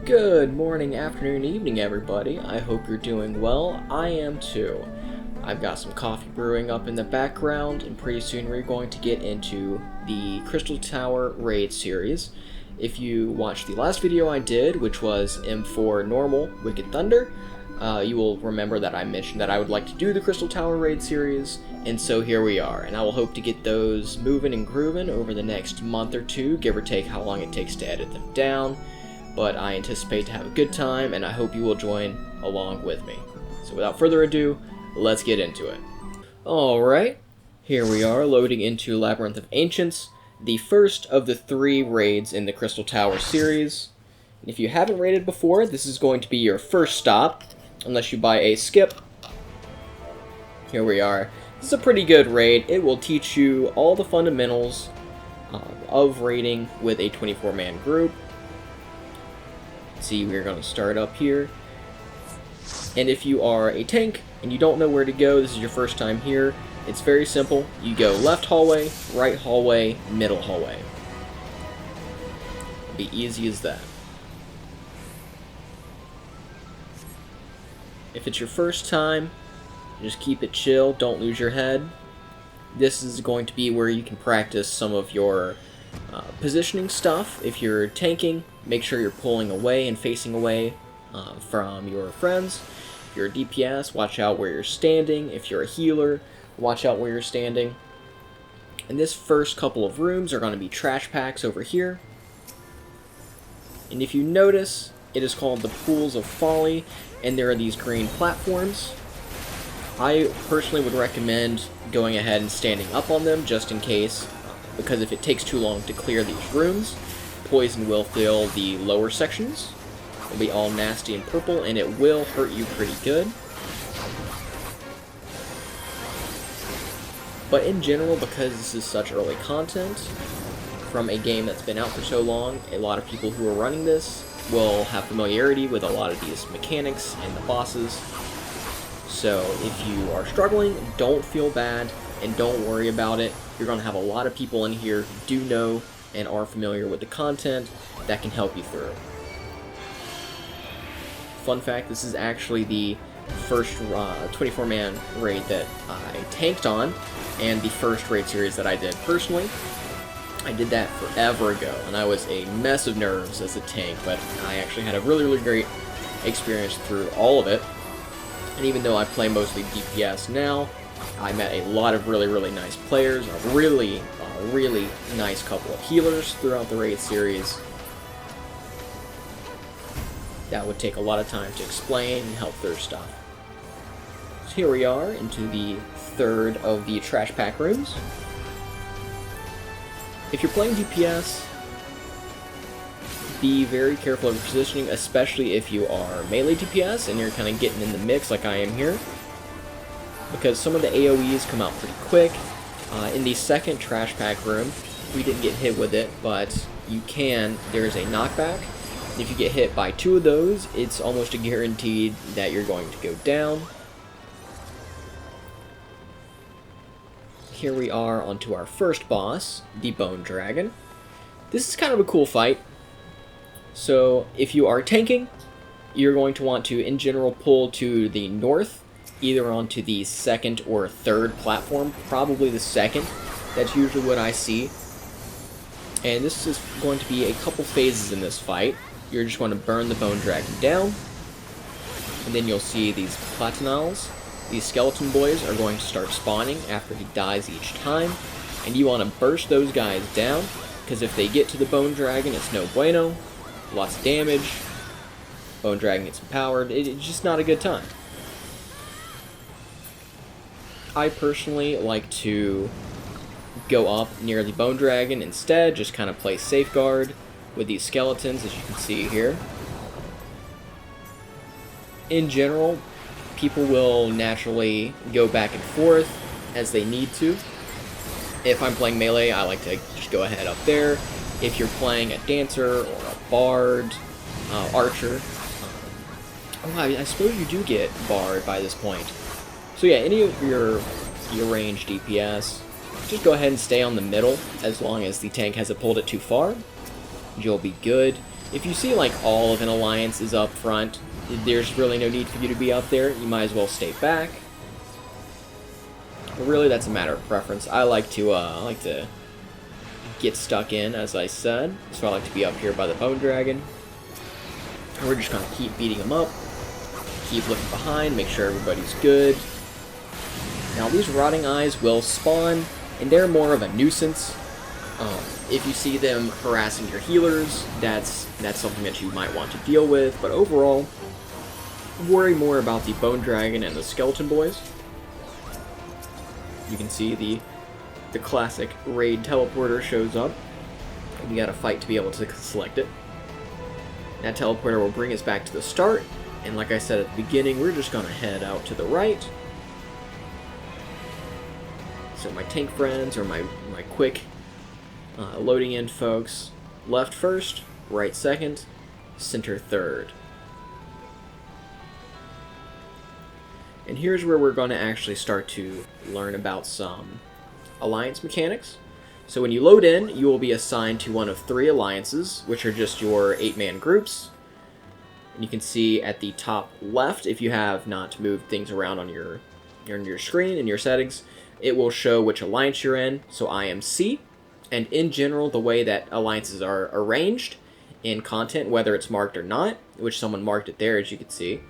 Good morning, afternoon, evening, everybody. I hope you're doing well. I am too. I've got some coffee brewing up in the background, and pretty soon we're going to get into the Crystal Tower Raid series. If you watched the last video I did, which was M4 Normal Wicked Thunder, you will remember that I mentioned that I would like to do the Crystal Tower Raid series, and so here we are. And I will hope to get those moving and grooving over the next month or two, give or take how long it takes to edit them down. But I anticipate to have a good time, and I hope you will join along with me. So without further ado, let's get into it. Alright, here we are loading into Labyrinth of Ancients, the first of the 3 raids in the Crystal Tower series. And if you haven't raided before, this is going to be your first stop, unless you buy a skip. Here we are. This is a pretty good raid. It will teach you all the fundamentals of raiding with a 24-man group. See, we're going to start up here, and if you are a tank and you don't know where to go, this is your first time here, it's very simple. You go left hallway, right hallway, middle hallway. It'll be easy as that. If it's your first time, just keep it chill, don't lose your head. This is going to be where you can practice some of your positioning stuff. If you're tanking, make sure you're pulling away and facing away from your friends. If you're a DPS, watch out where you're standing. If you're a healer, watch out where you're standing. And this first couple of rooms are going to be trash packs over here. And if you notice, it is called the Pools of Folly, and there are these green platforms. I personally would recommend going ahead and standing up on them just in case, because if it takes too long to clear these rooms, poison will fill the lower sections. It'll be all nasty and purple, and it will hurt you pretty good. But in general, because this is such early content from a game that's been out for so long, a lot of people who are running this will have familiarity with a lot of these mechanics and the bosses. So if you are struggling, don't feel bad and don't worry about it. You're going to have a lot of people in here who do know and are familiar with the content that can help you through. Fun fact, this is actually the first 24-man raid that I tanked on, and the first raid series that I did personally. I did that forever ago, and I was a mess of nerves as a tank, but I actually had a really great experience through all of it. And even though I play mostly DPS now, I met a lot of really nice players, a really nice couple of healers throughout the raid series. That would take a lot of time to explain and help their stuff. So here we are into the third of the trash pack rooms. If you're playing DPS, be very careful of your positioning, especially if you are melee DPS and you're kind of getting in the mix like I am here, because some of the AoEs come out pretty quick. In the second trash pack room, we didn't get hit with it, but you can. There's a knockback. If you get hit by 2 of those, it's almost a guaranteed that you're going to go down. Here we are onto our first boss, the Bone Dragon. This is kind of a cool fight. So if you are tanking, you're going to want to, in general, pull to the north, either onto the second or third platform, probably the second. That's usually what I see. And this is going to be a couple phases in this fight. You're just going to burn the Bone Dragon down, and then you'll see these Platinals. These skeleton boys are going to start spawning after he dies each time, and you want to burst those guys down, because if they get to the Bone Dragon, it's no bueno. Lots of damage. Bone Dragon gets empowered. It's just not a good time. I personally like to go up near the Bone Dragon instead, just kind of play safeguard with these skeletons, as you can see here. In general, people will naturally go back and forth as they need to. If I'm playing melee, I like to just go ahead up there. If you're playing a dancer or a bard, archer, I suppose you do get bard by this point. So yeah, any of your ranged DPS, just go ahead and stay on the middle as long as the tank hasn't pulled it too far. You'll be good. If you see like all of an alliance is up front, there's really no need for you to be up there. You might as well stay back. But really, that's a matter of preference. I like to get stuck in, as I said. So I like to be up here by the Bone Dragon. And we're just gonna keep beating them up. Keep looking behind, make sure everybody's good. Now these Rotting Eyes will spawn, and they're more of a nuisance. If you see them harassing your healers, that's something that you might want to deal with. But overall, worry more about the Bone Dragon and the Skeleton Boys. You can see the classic raid teleporter shows up, and you gotta fight to be able to select it. That teleporter will bring us back to the start, and like I said at the beginning, we're just gonna head out to the right. So my tank friends, or my quick loading in folks, left first, right second, center third. And here's where we're going to actually start to learn about some alliance mechanics. So when you load in, you will be assigned to one of 3 alliances, which are just your 8-man groups. And you can see at the top left, if you have not moved things around on your screen in your settings, it will show which alliance you're in. So I am C, and in general, the way that alliances are arranged in content, whether it's marked or not, which someone marked it there, as you can see,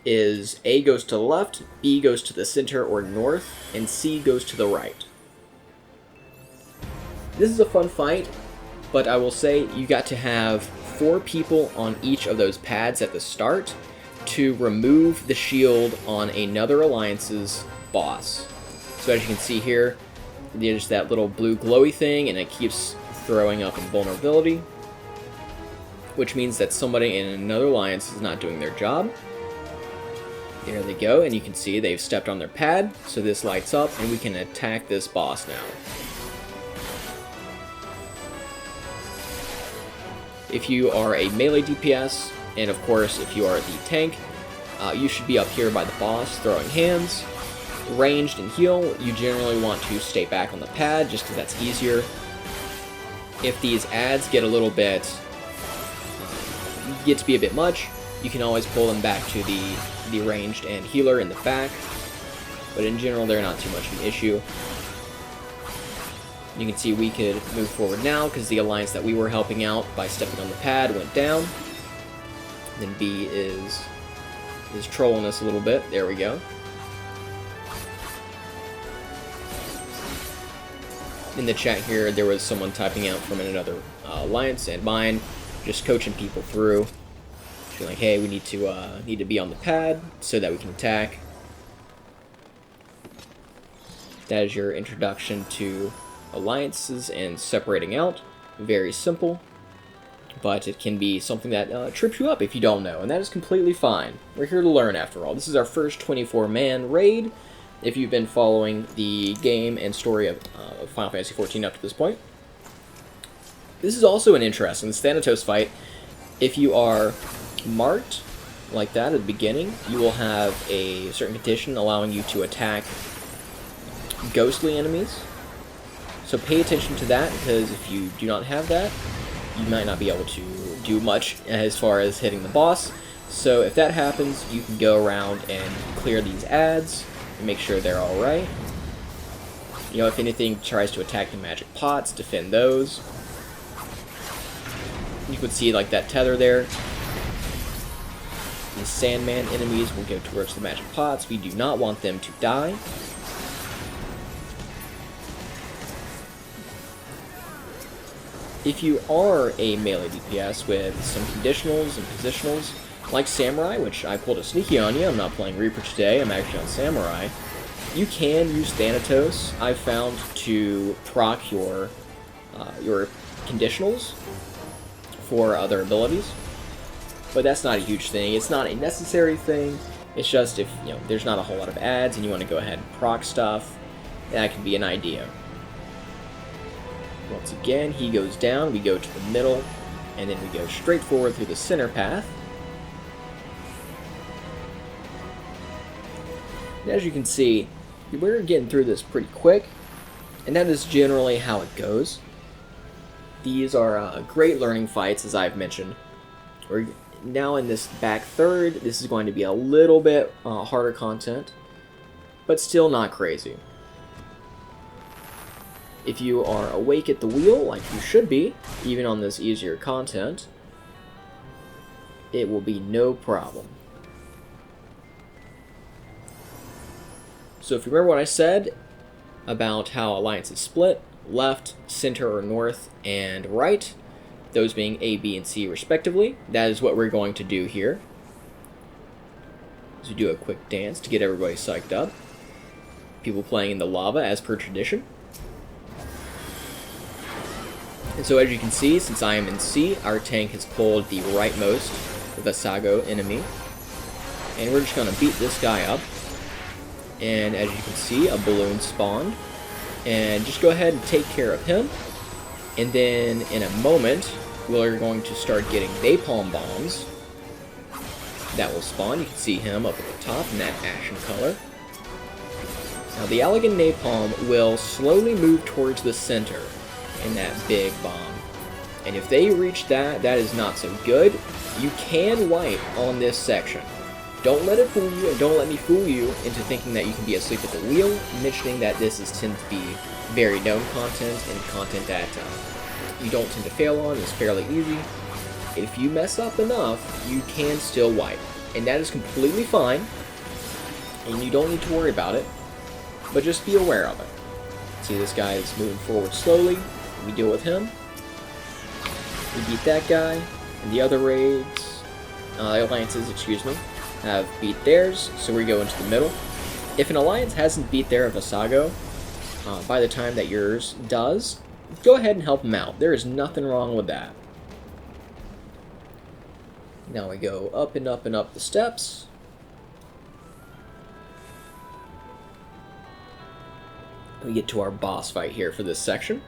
is A goes to the left, B goes to the center or north, and C goes to the right. This is a fun fight, but I will say you got to have 4 people on each of those pads at the start to remove the shield on another alliance's boss. So as you can see here, there's that little blue glowy thing, and it keeps throwing up invulnerability, which means that somebody in another alliance is not doing their job. There they go, and you can see they've stepped on their pad, so this lights up, and we can attack this boss now. If you are a melee DPS, and of course if you are the tank, you should be up here by the boss throwing hands. Ranged and heal, you generally want to stay back on the pad, just because that's easier. If these ads get a little bit, get to be a bit much, you can always pull them back to the ranged and healer in the back, but in general they're not too much of an issue. You can see we could move forward now, because the alliance that we were helping out by stepping on the pad went down. Then B is trolling us a little bit, there we go. In the chat here, there was someone typing out from another alliance and mine, just coaching people through. Being like, hey, we need to be on the pad so that we can attack. That is your introduction to alliances and separating out. Very simple, but it can be something that trips you up if you don't know, and that is completely fine. We're here to learn after all. This is our first 24-man raid, if you've been following the game and story of Final Fantasy XIV up to this point. This is also an interesting, this Thanatos fight. If you are marked like that at the beginning, you will have a certain condition allowing you to attack ghostly enemies. So pay attention to that, because if you do not have that, you might not be able to do much as far as hitting the boss. So if that happens, you can go around and clear these ads and make sure they're alright. You know, if anything tries to attack the magic pots, defend those. You could see like that tether there. These Sandman enemies will go towards the magic pots. We do not want them to die. If you are a melee DPS with some conditionals and positionals, like Samurai, which I pulled a sneaky on you, I'm not playing Reaper today, I'm actually on Samurai, you can use Thanatos, I've found, to proc your conditionals for other abilities. But that's not a huge thing, it's not a necessary thing, it's just if there's not a whole lot of ads and you want to go ahead and proc stuff, that can be an idea. Once again, he goes down, we go to the middle, and then we go straight forward through the center path. And as you can see, we're getting through this pretty quick, and that is generally how it goes. These are great learning fights, as I've mentioned. We're now in this back third. This is going to be a little bit harder content, but still not crazy. If you are awake at the wheel, like you should be, even on this easier content, it will be no problem. So if you remember what I said about how alliances split, left, center, or north, and right, those being A, B, and C respectively, that is what we're going to do here. So do a quick dance to get everybody psyched up. People playing in the lava as per tradition. And so as you can see, since I am in C, our tank has pulled the rightmost Vasago enemy. And we're just going to beat this guy up. And as you can see, a balloon spawned. And just go ahead and take care of him. And then in a moment, we're going to start getting napalm bombs. That will spawn. You can see him up at the top in that ashen color. Now the elegant napalm will slowly move towards the center in that big bomb. And if they reach that, that is not so good. You can wipe on this section. Don't let it fool you, and don't let me fool you into thinking that you can be asleep at the wheel, mentioning that this tends to be very known content and content that you don't tend to fail on. It's fairly easy. If you mess up enough, you can still wipe. And that is completely fine, and you don't need to worry about it, but just be aware of it. See, this guy is moving forward slowly. We deal with him. We beat that guy, and the other raids, alliances, excuse me, have beat theirs, so we go into the middle. If an alliance hasn't beat their Vasago by the time that yours does, go ahead and help them out. There is nothing wrong with that. Now we go up and up and up the steps. We get to our boss fight here for this section,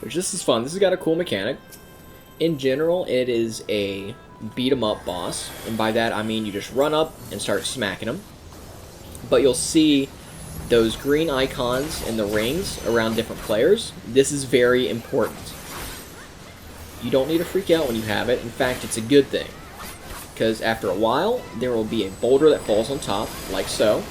which this is fun. This has got a cool mechanic. In general, it is a beat-em-up boss, and by that I mean you just run up and start smacking them. But you'll see those green icons in the rings around different players. This is very important. You don't need to freak out when you have it. In fact, it's a good thing, because after a while there will be a boulder that falls on top, like so,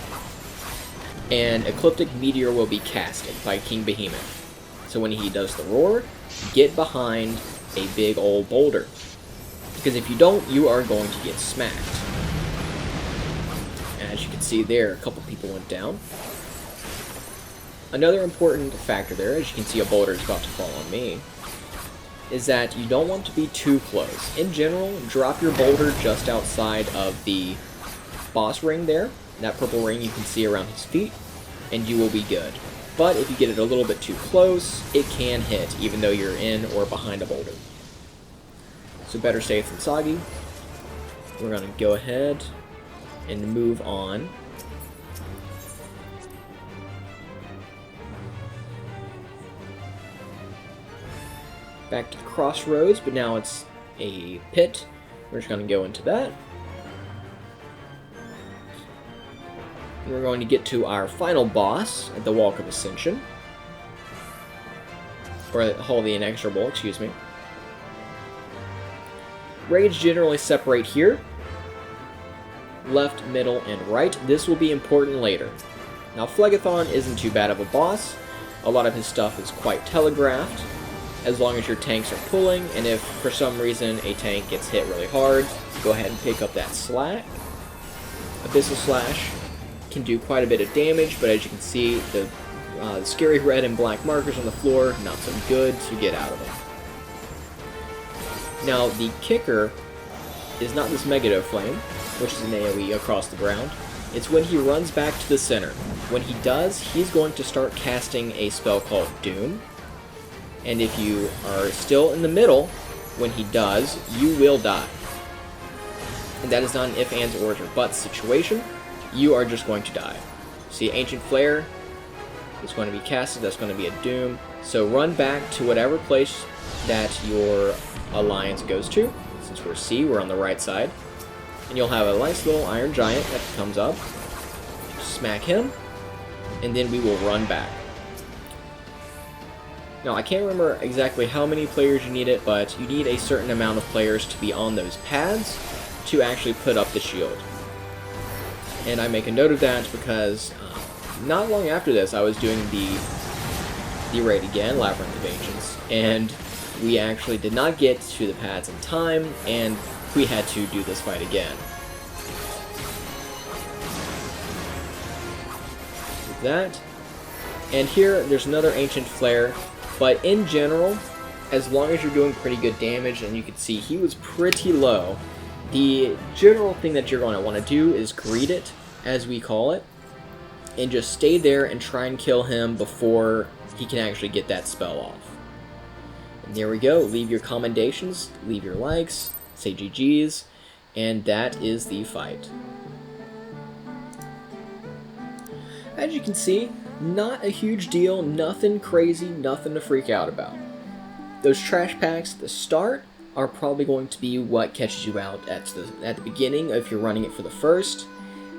and Ecliptic Meteor will be casted by King Behemoth. So when he does the roar, get behind a big old boulder, because if you don't, you are going to get smacked. And as you can see there, a couple people went down. Another important factor there, as you can see a boulder is about to fall on me, is that you don't want to be too close. In general, drop your boulder just outside of the boss ring there, that purple ring you can see around his feet, and you will be good. But if you get it a little bit too close, it can hit, even though you're in or behind a boulder. So better safe than soggy. We're going to go ahead and move on. Back to the crossroads, but now it's a pit. We're just going to go into that. And we're going to get to our final boss at the Walk of Ascension. Or the Hall of the Inexorable, excuse me. Raids generally separate here. Left, middle, and right. This will be important later. Now, Phlegathon isn't too bad of a boss. A lot of his stuff is quite telegraphed, as long as your tanks are pulling, and if for some reason a tank gets hit really hard, go ahead and pick up that slack. Abyssal Slash can do quite a bit of damage, but as you can see, the scary red and black markers on the floor, not so good, so get out of them. Now, the kicker is not this Megado Flame, which is an AoE across the ground. It's when he runs back to the center. When he does, he's going to start casting a spell called Doom. And if you are still in the middle when he does, you will die. And that is not an if, ands, ors, or buts situation. You are just going to die. See, Ancient Flare is going to be casted. That's going to be a Doom. So run back to whatever place that your alliance goes to. Since we're C, we're on the right side. And you'll have a nice little Iron Giant that comes up. Smack him. And then we will run back. Now, I can't remember exactly how many players you need it, but you need a certain amount of players to be on those pads to actually put up the shield. And I make a note of that because not long after this, I was doing the raid again, Labyrinth of Ancients, and we actually did not get to the pads in time, and we had to do this fight again. With that, and here there's another Ancient Flare, but in general, as long as you're doing pretty good damage, and you can see he was pretty low, the general thing that you're going to want to do is greet it, as we call it, and just stay there and try and kill him before he can actually get that spell off. And there we go. Leave your commendations, leave your likes, say GG's, and that is the fight. As you can see, not a huge deal, nothing crazy, nothing to freak out about. Those trash packs at the start are probably going to be what catches you out at the beginning if you're running it for the first,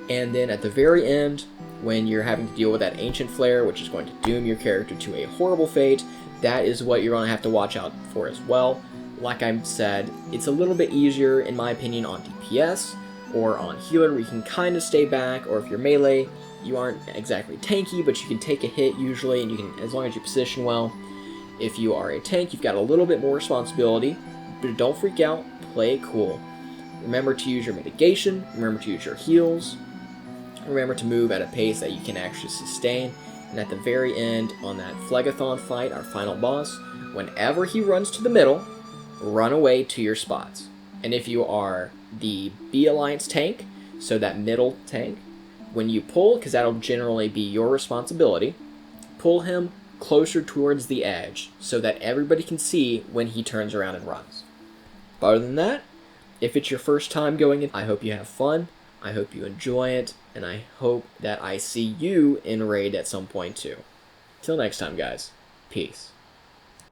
and then at the very end, when you're having to deal with that Ancient Flare, which is going to doom your character to a horrible fate, that is what you're going to have to watch out for as well. Like I said, it's a little bit easier, in my opinion, on DPS or on healer, where you can kind of stay back, or if you're melee, you aren't exactly tanky, but you can take a hit usually, and you can, as long as you position well. If you are a tank, you've got a little bit more responsibility, but don't freak out, play it cool. Remember to use your mitigation, remember to use your heals, remember to move at a pace that you can actually sustain, and at the very end, on that Phlegathon fight, our final boss, whenever he runs to the middle, run away to your spots. And if you are the B Alliance tank, so that middle tank, when you pull, because that'll generally be your responsibility, pull him closer towards the edge so that everybody can see when he turns around and runs. But other than that, if it's your first time going in, I hope you have fun, I hope you enjoy it, and I hope that I see you in Raid at some point too. Till next time, guys. Peace.